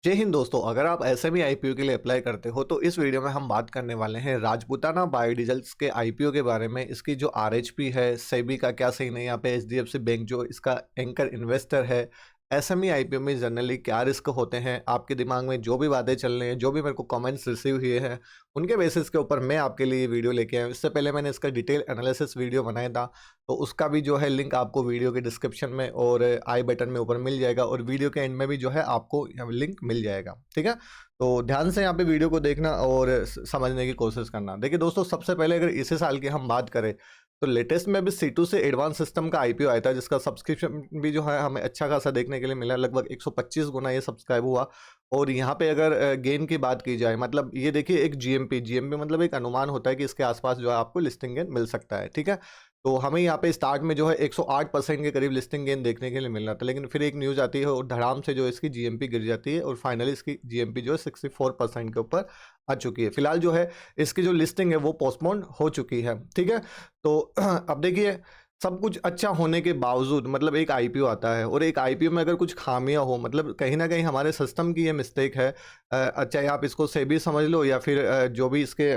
जय हिंद दोस्तों। अगर आप एसएमई आईपीओ के लिए अप्लाई करते हो तो इस वीडियो में हम बात करने वाले हैं राजपूताना बायोडीजल्स के आईपीओ के बारे में। इसकी जो आरएचपी है, सेबी का क्या सीन है, यहाँ पे एचडीएफसी बैंक जो इसका एंकर इन्वेस्टर है, एसएमई आईपीओ में जनरली क्या रिस्क होते हैं, आपके दिमाग में जो भी बातें चल रही हैं, जो भी मेरे को कमेंट्स रिसीव हुए हैं, उनके बेसिस के ऊपर मैं आपके लिए वीडियो लेके आया हूँ। इससे पहले मैंने इसका डिटेल एनालिसिस वीडियो बनाया था, तो उसका भी जो है लिंक आपको वीडियो के डिस्क्रिप्शन में और आई बटन में ऊपर मिल जाएगा, और वीडियो के एंड में भी जो है आपको लिंक मिल जाएगा। ठीक है, तो ध्यान से यहाँ पे वीडियो को देखना और समझने की कोशिश करना। देखिए दोस्तों, सबसे पहले अगर इसी साल की हम बात करें तो लेटेस्ट में अभी C2 से एडवांस सिस्टम का आईपीओ आया था, जिसका सब्सक्रिप्शन भी जो है हमें अच्छा खासा देखने के लिए मिला। लगभग 125 गुना ये सब्सक्राइब हुआ। और यहाँ पे अगर गेन की बात की जाए, मतलब ये देखिए एक जीएमपी मतलब एक अनुमान होता है कि इसके आसपास जो है आपको लिस्टिंग गेन मिल सकता है। ठीक है, तो हमें यहाँ पे स्टार्ट में जो है 108% के करीब लिस्टिंग गेन देखने के लिए मिल रहा था, लेकिन फिर एक न्यूज़ आती है और धड़ाम से जो इसकी जीएमपी गिर जाती है और फाइनली इसकी जीएमपी जो है 64% के ऊपर आ चुकी है। फिलहाल जो है इसकी जो लिस्टिंग है वो पोस्टपोन हो चुकी है। ठीक है, तो अब देखिए, सब कुछ अच्छा होने के बावजूद मतलब एक आईपीओ आता है और एक आईपीओ में अगर कुछ खामियां हो, मतलब कहीं ना कहीं हमारे सिस्टम की ये मिस्टेक है। चाहे आप इसको सेबी समझ लो या फिर जो भी इसके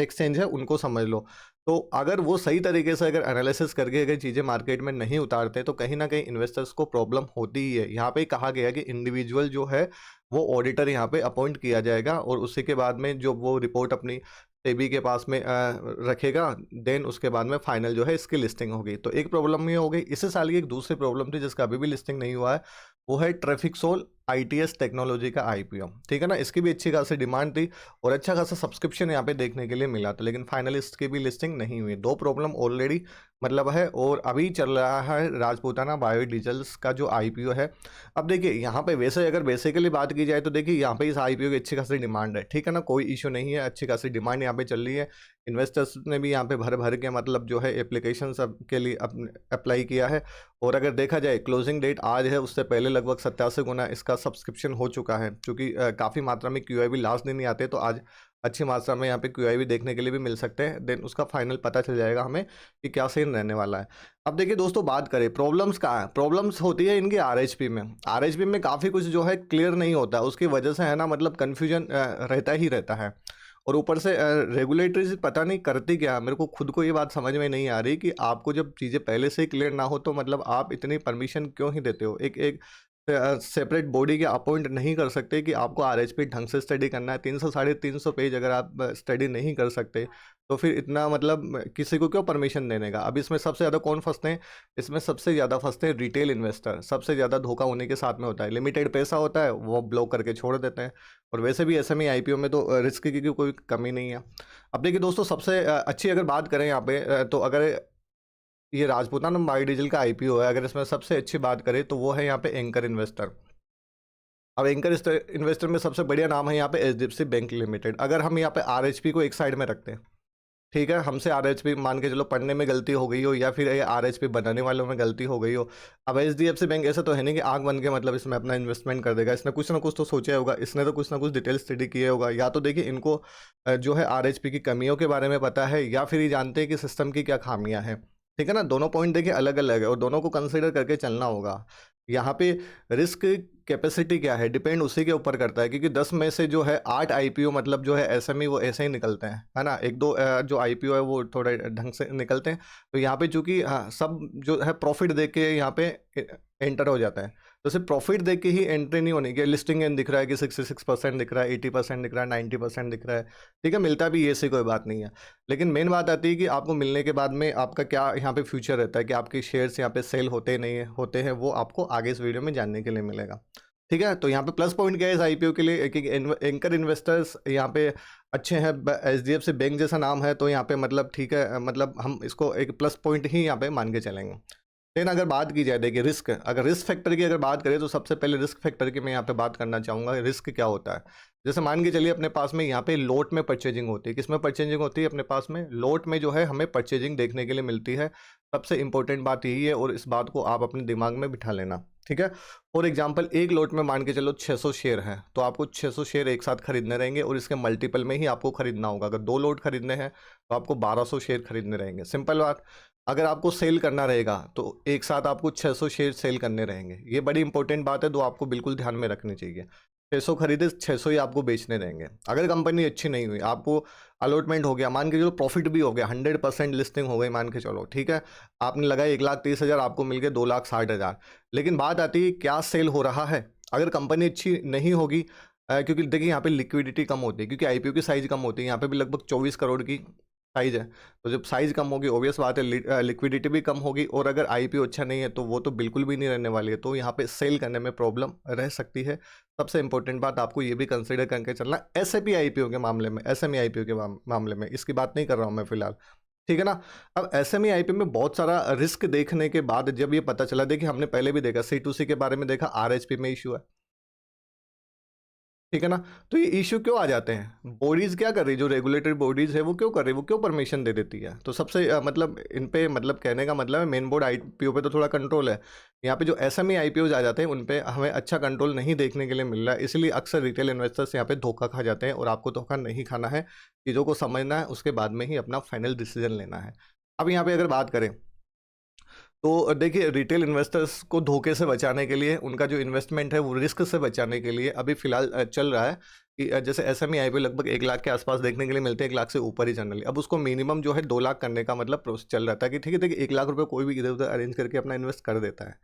एक्सचेंज है उनको समझ लो। तो अगर वो सही तरीके से अगर एनालिसिस करके अगर चीज़ें मार्केट में नहीं उतारते तो कहीं ना कहीं इन्वेस्टर्स को प्रॉब्लम होती ही है। यहाँ पे कहा गया कि इंडिविजुअल जो है वो ऑडिटर यहाँ पे अपॉइंट किया जाएगा और उसी के बाद में जो वो रिपोर्ट अपनी सेबी के पास में रखेगा, देन उसके बाद में फाइनल जो है इसकी लिस्टिंग होगी। तो एक प्रॉब्लम ये हो गई। इसी साल की एक दूसरी प्रॉब्लम थी जिसका अभी भी लिस्टिंग नहीं हुआ है, वो है ट्रैफिकसोल आईटीएस टेक्नोलॉजी का आईपीओ। ठीक है ना, इसकी भी अच्छी खासी डिमांड थी और अच्छा खासा सब्सक्रिप्शन यहाँ पे देखने के लिए मिला था, लेकिन फाइनली इसकी भी लिस्टिंग नहीं हुई। दो प्रॉब्लम ऑलरेडी मतलब है, और अभी चल रहा है राजपूताना बायोडीजल्स का जो आईपीओ है। अब देखिए यहाँ पे वैसे अगर बेसिकली बात की जाए तो देखिए यहाँ पे इस आईपीओ की अच्छी खासी डिमांड है। ठीक है ना, कोई इशू नहीं है, अच्छी खासी डिमांड यहाँ पे चल रही है। इन्वेस्टर्स ने भी यहाँ पे भर भर के मतलब जो है एप्लीकेशन सब के लिए अप्लाई किया है। और अगर देखा जाए क्लोजिंग डेट आज है, उससे पहले लगभग 87 गुना इसका सब्सक्रिप्शन हो चुका है, क्योंकि काफ़ी मात्रा में क्यूआईबी लास्ट दिन ही आते हैं, तो आज अच्छी मात्रा में यहाँ पे क्यूआईबी देखने के लिए भी मिल सकते हैं। देन उसका फाइनल पता चल जाएगा हमें कि क्या सीन रहने वाला है। अब देखिए दोस्तों, बात करें प्रॉब्लम्स कहाँ है। प्रॉब्लम्स होती है इनकी आरएचपी में। आरएचपी में काफ़ी कुछ जो है क्लियर नहीं होता है, उसकी वजह से है ना, मतलब कन्फ्यूजन रहता ही रहता है। और ऊपर से रेगुलेटरी पता नहीं करती क्या है। मेरे को खुद को ये बात समझ में नहीं आ रही कि आपको जब चीज़ें पहले से ही क्लियर ना हो तो मतलब आप इतनी परमिशन क्यों ही देते हो। एक एक सेपरेट बॉडी के अपॉइंट नहीं कर सकते कि आपको आरएचपी ढंग से स्टडी करना है। 300 साढ़े 300 पेज अगर आप स्टडी नहीं कर सकते तो फिर इतना मतलब किसी को क्यों परमिशन देने का। अब इसमें सबसे ज़्यादा कौन फंसते हैं? इसमें सबसे ज़्यादा फंसते हैं रिटेल इन्वेस्टर। सबसे ज़्यादा धोखा उन्हीं के साथ में होता है। लिमिटेड पैसा होता है, वो ब्लॉक करके छोड़ देते हैं। और वैसे भी एसएमई आईपीओ में तो रिस्क की कोई कमी नहीं है। अब देखिए दोस्तों, सबसे अच्छी अगर बात करें यहाँ पे तो अगर ये राजपूताना बायोडीजल का आईपीओ है, अगर इसमें सबसे अच्छी बात करें तो वो है यहाँ पे एंकर इन्वेस्टर। अब एंकर इन्वेस्टर में सबसे बढ़िया नाम है यहाँ पे एचडीएफसी बैंक लिमिटेड। अगर हम यहाँ पे आरएचपी को एक साइड में रखते हैं, ठीक है, हमसे आरएचपी मान के चलो पढ़ने में गलती हो गई हो या फिर ये आरएचपी बनाने वालों में गलती हो गई हो। अब एचडीएफसी बैंक ऐसा तो है नहीं कि आंख बन के मतलब इसमें अपना इन्वेस्टमेंट कर देगा। इसने कुछ ना कुछ तो सोचा होगा, इसने तो कुछ ना कुछ डिटेल स्टडी किया होगा। या तो देखिए इनको जो है आरएचपी की कमियों के बारे में पता है, या फिर ये जानते हैं कि सिस्टम की क्या खामियां हैं। ठीक है ना, दोनों पॉइंट देखिए अलग अलग है और दोनों को कंसिडर करके चलना होगा। यहाँ पे रिस्क कैपेसिटी क्या है डिपेंड उसी के ऊपर करता है, क्योंकि 10 में से जो है 8 आईपीओ मतलब जो है एसएमई वो ऐसे ही निकलते हैं, है ना। एक दो जो आईपीओ है वो थोड़े ढंग से निकलते हैं। तो यहाँ पे चूंकि हाँ सब जो है प्रॉफिट देख के यहाँ पे एंटर हो जाता है, तो सिर्फ प्रॉफिट देख के ही एंट्री नहीं होनी कि लिस्टिंग एंड दिख रहा है कि 66% दिख रहा है, 80% दिख रहा है, 90% दिख रहा है। ठीक है, मिलता भी ये से कोई बात नहीं है। लेकिन मेन बात आती है कि आपको मिलने के बाद में आपका क्या यहाँ पे फ्यूचर रहता है, कि आपके शेयर्स यहाँ पे सेल होते नहीं होते हैं, वो आपको आगे इस वीडियो में जानने के लिए मिलेगा। ठीक है, तो यहाँ पे प्लस पॉइंट क्या है इस आईपीओ के लिए कि एंकर इन्वेस्टर्स यहाँ पे अच्छे हैं। एचडीएफसी बैंक जैसा नाम है तो यहाँ पे मतलब ठीक है, मतलब हम इसको एक प्लस पॉइंट ही यहाँ पे मान के चलेंगे। लेकिन अगर बात की जाए, देखिए रिस्क, अगर रिस्क फैक्टर की अगर बात करें तो सबसे पहले रिस्क फैक्टर की मैं यहाँ पे बात करना चाहूँगा। रिस्क क्या होता है, जैसे मान के चलिए अपने पास में यहाँ पे लोट में परचेजिंग होती है। किसमें परचेजिंग होती है? अपने पास में लोट में जो है हमें परचेजिंग देखने के लिए मिलती है। सबसे इंपॉर्टेंट बात यही है और इस बात को आप अपने दिमाग में बिठा लेना। ठीक है, फॉर एग्जाम्पल एक लोट में मान के चलो 600 शेयर है, तो आपको 600 शेयर एक साथ खरीदने रहेंगे और इसके मल्टीपल में ही आपको खरीदना होगा। अगर 2 लोट खरीदने हैं तो आपको 1200 शेयर खरीदने रहेंगे। सिंपल बात। अगर आपको सेल करना रहेगा तो एक साथ आपको 600 शेयर सेल करने रहेंगे। ये बड़ी इंपॉर्टेंट बात है, तो आपको बिल्कुल ध्यान में रखनी चाहिए। 600 खरीदे, 600 ही आपको बेचने देंगे। अगर कंपनी अच्छी नहीं हुई, आपको अलॉटमेंट हो गया, मान के चलो प्रॉफिट भी हो गया, 100% लिस्टिंग हो गई मान के चलो, ठीक है, आपने लगाया 1,30,000, आपको मिल गए 2,60,000। लेकिन बात आती है क्या सेल हो रहा है। अगर कंपनी अच्छी नहीं होगी, क्योंकि देखिए यहाँ पे लिक्विडिटी कम होती है, क्योंकि आईपीओ की साइज़ कम होती है, यहाँ पे भी लगभग 24 करोड़ की साइज़ है। तो जब साइज़ कम होगी, ऑब्वियस बात है लिक्विडिटी भी कम होगी, और अगर आईपीओ अच्छा नहीं है तो वो तो बिल्कुल भी नहीं रहने वाली है, तो यहाँ पे सेल करने में प्रॉब्लम रह सकती है। सबसे इंपॉर्टेंट बात आपको ये भी कंसिडर करके चलना, एसआईपी आईपीओ के मामले में, एसएमई आईपीओ के मामले में, इसकी बात नहीं कर रहा हूँ मैं फिलहाल, ठीक है ना। अब एसएमई आईपीओ में बहुत सारा रिस्क देखने के बाद जब ये पता चला, देखिए हमने पहले भी देखा, C2C के बारे में देखा, आरएचपी में इशू है, ठीक है ना। तो ये इश्यू क्यों आ जाते हैं, बॉडीज़ क्या कर रही है, जो रेगुलेटरी बॉडीज़ है वो क्यों कर रही है, वो क्यों परमिशन दे देती है। तो सबसे मतलब इन पे मतलब कहने का मतलब है, मेन बोर्ड आईपीओ पे तो थोड़ा कंट्रोल है, यहाँ पे जो एसएमई आईपीओज आ जाते हैं उन पे हमें अच्छा कंट्रोल नहीं देखने के लिए मिल रहा है। इसलिए अक्सर रिटेल इन्वेस्टर्स यहाँ पे धोखा खा जाते हैं, और आपको धोखा नहीं खाना है, चीज़ों को समझना है, उसके बाद में ही अपना फाइनल डिसीजन लेना है। अब यहाँ पे अगर बात करें तो देखिए, रिटेल इन्वेस्टर्स को धोखे से बचाने के लिए, उनका जो इन्वेस्टमेंट है वो रिस्क से बचाने के लिए अभी फिलहाल चल रहा है कि जैसे एसएमई आईपीओ लगभग 1 लाख के आसपास देखने के लिए मिलते हैं, 1 लाख से ऊपर ही जनरली। अब उसको मिनिमम जो है 2 लाख करने का मतलब प्रोसेस चल रहा था कि ठीक है, देखिए 1 लाख रुपये कोई भी इधर उधर अरेंज करके अपना इन्वेस्ट कर देता है,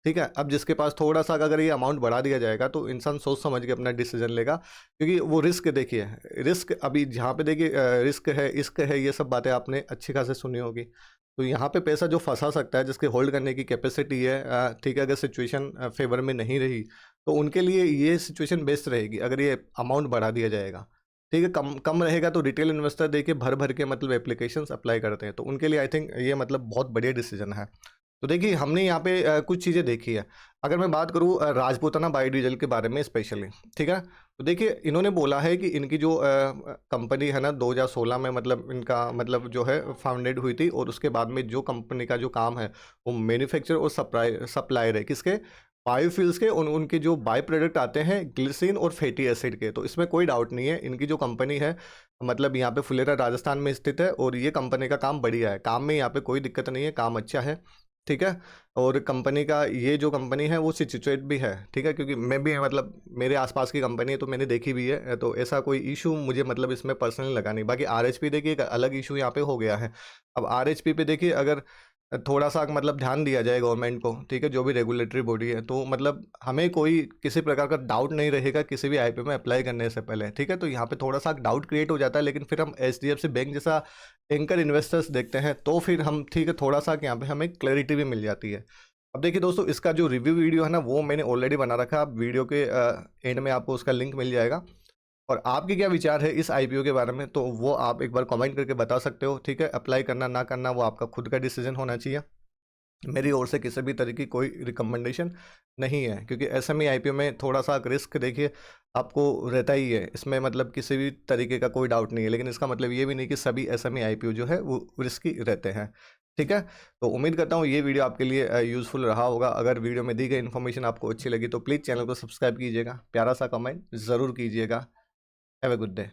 ठीक है। अब जिसके पास थोड़ा सा अगर ये अमाउंट बढ़ा दिया जाएगा तो इंसान सोच समझ के अपना डिसीजन लेगा, क्योंकि वो रिस्क देखिए, रिस्क अभी जहाँ पे देखिए रिस्क है, इश्क है, ये सब बातें आपने अच्छी खासे सुनी होगी। तो यहाँ पे पैसा जो फंसा सकता है, जिसके होल्ड करने की कैपेसिटी है, ठीक है, अगर सिचुएशन फेवर में नहीं रही तो उनके लिए ये सिचुएशन बेस्ट रहेगी अगर ये अमाउंट बढ़ा दिया जाएगा, ठीक है। कम कम रहेगा तो रिटेल इन्वेस्टर देखिए भर भर के मतलब एप्लीकेशंस अप्लाई करते हैं, तो उनके लिए आई थिंक ये मतलब बहुत बढ़िया डिसीजन है। तो देखिए हमने यहाँ पे कुछ चीज़ें देखी है। अगर मैं बात करूँ राजपूताना बायोडीजल के बारे में स्पेशली, ठीक है, तो देखिए इन्होंने बोला है कि इनकी जो कंपनी है ना, 2016 में मतलब इनका मतलब जो है फाउंडेड हुई थी, और उसके बाद में जो कंपनी का जो काम है वो मैन्युफैक्चर और सप्लायर है किसके, बायोफ्यूल्स के। उनके जो बाय प्रोडक्ट आते हैं ग्लिसरीन और फैटी एसिड के। तो इसमें कोई डाउट नहीं है, इनकी जो कंपनी है मतलब यहाँ पे फुलेरा राजस्थान में स्थित है, और ये कंपनी का काम बढ़िया है, काम में यहाँ पे कोई दिक्कत नहीं है, काम अच्छा है, ठीक है। और कंपनी का ये जो कंपनी है वो सिचुएट भी है, ठीक है, क्योंकि मैं भी मतलब मेरे आसपास की कंपनी है तो मैंने देखी भी है, तो ऐसा कोई इशू मुझे मतलब इसमें पर्सनली लगा नहीं। बाकी आरएचपी देखिए एक अलग इशू यहाँ पे हो गया है। अब आरएचपी पे देखिए अगर थोड़ा सा मतलब ध्यान दिया जाए गवर्नमेंट को, ठीक है, जो भी रेगुलेटरी बॉडी है, तो मतलब हमें कोई किसी प्रकार का डाउट नहीं रहेगा किसी भी आईपीओ में अप्लाई करने से पहले, ठीक है। तो यहाँ पे थोड़ा सा डाउट क्रिएट हो जाता है, लेकिन फिर हम एचडीएफसी बैंक जैसा एंकर इन्वेस्टर्स देखते हैं तो फिर हम ठीक है, थोड़ा सा यहाँ पे हमें क्लैरिटी भी मिल जाती है। अब देखिए दोस्तों, इसका जो रिव्यू वीडियो है ना वो मैंने ऑलरेडी बना रखा है, आप वीडियो के एंड में आपको उसका लिंक मिल जाएगा। और आपके क्या विचार है इस आईपीओ के बारे में, तो वो आप एक बार कमेंट करके बता सकते हो, ठीक है। अप्लाई करना ना करना वो आपका खुद का डिसीजन होना चाहिए, मेरी ओर से किसी भी तरह की कोई रिकमेंडेशन नहीं है, क्योंकि एसएमई आईपीओ में थोड़ा सा रिस्क देखिए आपको रहता ही है, इसमें मतलब किसी भी तरीके का कोई डाउट नहीं है, लेकिन इसका मतलब ये भी नहीं कि सभी एसएमई आईपीओ जो है वो रिस्की रहते हैं, ठीक है। तो उम्मीद करता हूँ ये वीडियो आपके लिए यूज़फुल रहा होगा। अगर वीडियो में दी गई इन्फॉर्मेशन आपको अच्छी लगी तो प्लीज़ चैनल को सब्सक्राइब कीजिएगा, प्यारा सा कमेंट ज़रूर कीजिएगा। Have a good day.